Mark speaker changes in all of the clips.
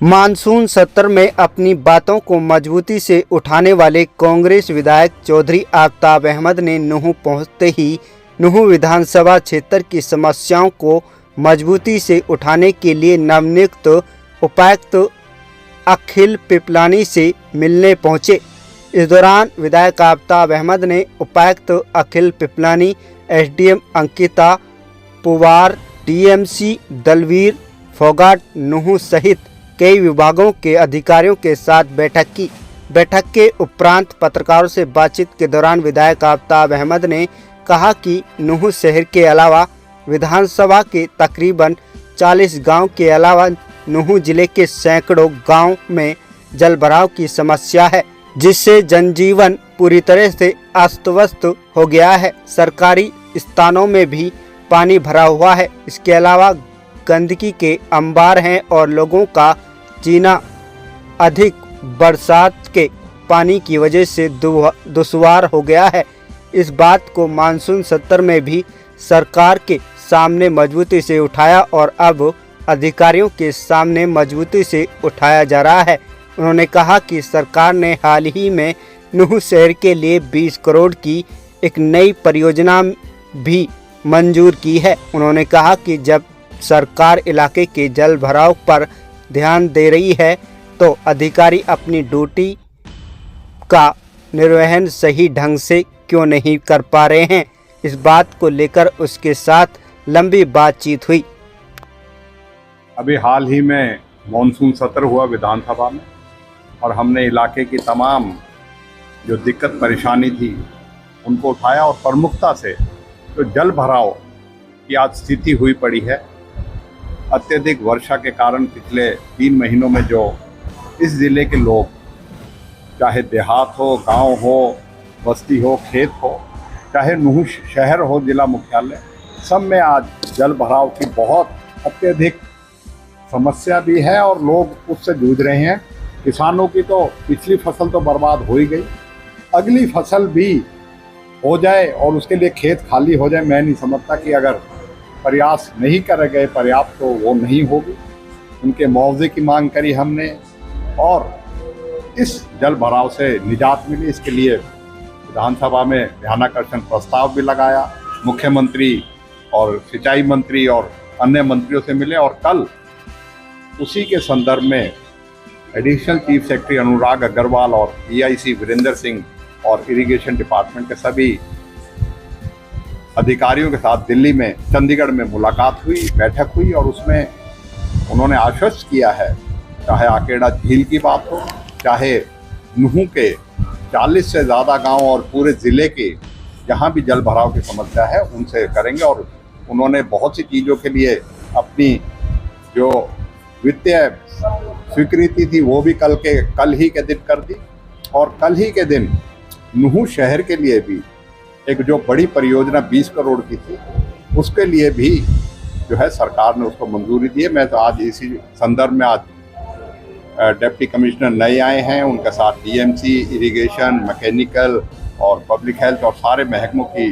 Speaker 1: Monsoon सत्र में अपनी बातों को मजबूती से उठाने वाले कांग्रेस विधायक चौधरी आफताब अहमद ने नूंह पहुंचते ही नूंह विधानसभा क्षेत्र की समस्याओं को मजबूती से उठाने के लिए नवनियुक्त उपायुक्त अखिल पिपलानी से मिलने पहुंचे। इस दौरान विधायक आफताब अहमद ने उपायुक्त अखिल पिपलानी, एसडीएम अंकिता पुवार, टीएमसी दलवीर फोगाट नूंह सहित कई विभागों के अधिकारियों के साथ बैठक की। बैठक के उपरांत पत्रकारों से बातचीत के दौरान विधायक आफताब अहमद ने कहा कि नूंह शहर के अलावा विधानसभा के तकरीबन 40 गांव के अलावा नूंह जिले के सैकड़ों गांव में जलभराव की समस्या है, जिससे जनजीवन पूरी तरह से अस्त व्यस्त हो गया है। सरकारी स्थानों में भी पानी भरा हुआ है। इसके अलावा गंदगी के अंबार हैं और लोगों का जीना अधिक बरसात के पानी की वजह से दुश्वार हो गया है। इस बात को मानसून सत्र में भी सरकार के सामने मजबूती से उठाया और अब अधिकारियों के सामने मजबूती से उठाया जा रहा है। उन्होंने कहा कि सरकार ने हाल ही में नूंह शहर के लिए 20 करोड़ की एक नई परियोजना भी मंजूर की है। उन्होंने कहा कि जब सरकार इलाके के जल भराव पर ध्यान दे रही है तो अधिकारी अपनी ड्यूटी का निर्वहन सही ढंग से क्यों नहीं कर पा रहे हैं। इस बात को लेकर उसके साथ लंबी बातचीत हुई।
Speaker 2: अभी हाल ही में मॉनसून सत्र हुआ विधानसभा में और हमने इलाके की तमाम जो दिक्कत परेशानी थी उनको उठाया और प्रमुखता से जो जल भराव की आज स्थिति हुई पड़ी है, अत्यधिक वर्षा के कारण पिछले 3 महीनों में जो इस ज़िले के लोग, चाहे देहात हो, गांव हो, बस्ती हो, खेत हो, चाहे नूंह शहर हो, जिला मुख्यालय, सब में आज जल भराव की बहुत अत्यधिक समस्या भी है और लोग उससे जूझ रहे हैं। किसानों की तो पिछली फसल तो बर्बाद हो ही गई, अगली फसल भी हो जाए और उसके लिए खेत खाली हो जाए, मैं नहीं समझता कि अगर प्रयास नहीं करे गए पर्याप्त तो वो नहीं होगी। उनके मुआवजे की मांग करी हमने और इस जल भराव से निजात मिली, इसके लिए विधानसभा में ध्यानाकर्षण प्रस्ताव भी लगाया। मुख्यमंत्री और सिंचाई मंत्री और अन्य मंत्रियों से मिले और कल उसी के संदर्भ में एडिशनल चीफ सेक्रेटरी अनुराग अग्रवाल और EIC वीरेंद्र सिंह और इरिगेशन डिपार्टमेंट के सभी अधिकारियों के साथ दिल्ली में, चंडीगढ़ में मुलाकात हुई, बैठक हुई और उसमें उन्होंने आश्वस्त किया है, चाहे आकेड़ा झील की बात हो, चाहे नूंह के 40 से ज़्यादा गांव और पूरे ज़िले के जहां भी जल भराव की समस्या है उनसे करेंगे। और उन्होंने बहुत सी चीज़ों के लिए अपनी जो वित्तीय स्वीकृति थी वो भी कल ही के दिन कर दी और कल ही के दिन नूंह शहर के लिए भी एक जो बड़ी परियोजना 20 करोड़ की थी उसके लिए भी जो है सरकार ने उसको मंजूरी दी है। मैं तो आज इसी संदर्भ में आज डिप्टी कमिश्नर नए आए हैं, उनके साथ DMC, इरिगेशन, मैकेनिकल और पब्लिक हेल्थ और सारे महकमों की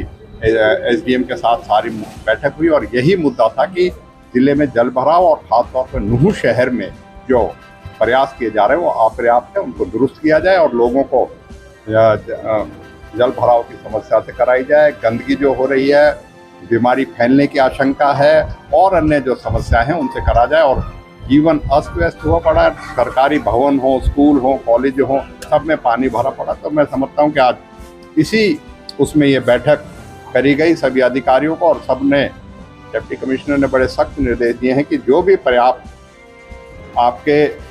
Speaker 2: SDM के साथ सारी बैठक हुई और यही मुद्दा था कि ज़िले में जल भराव और ख़ासतौर पर नूंह शहर में जो प्रयास किए जा रहे हैं वो अपर्याप्त है, उनको दुरुस्त किया जाए और लोगों को जल भराव की समस्या से कराई जाए। गंदगी जो हो रही है, बीमारी फैलने की आशंका है और अन्य जो समस्या हैं उनसे करा जाए और जीवन अस्त व्यस्त हुआ पड़ा है। सरकारी भवन हो, स्कूल हो, कॉलेज हो, सब में पानी भरा पड़ा। तो मैं समझता हूँ कि आज इसी उसमें ये बैठक करी गई सभी अधिकारियों को और सब ने, डिप्टी कमिश्नर ने बड़े सख्त निर्देश दिए हैं कि जो भी पर्याप्त आपके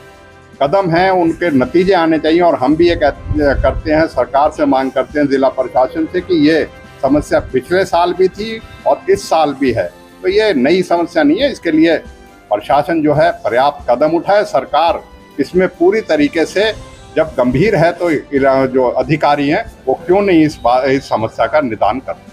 Speaker 2: कदम हैं उनके नतीजे आने चाहिए। और हम भी ये करते हैं, सरकार से मांग करते हैं, जिला प्रशासन से कि ये समस्या पिछले साल भी थी और इस साल भी है, तो ये नई समस्या नहीं है। इसके लिए प्रशासन जो है पर्याप्त कदम उठाए। सरकार इसमें पूरी तरीके से जब गंभीर है तो जो अधिकारी हैं वो क्यों नहीं इस समस्या का निदान करते।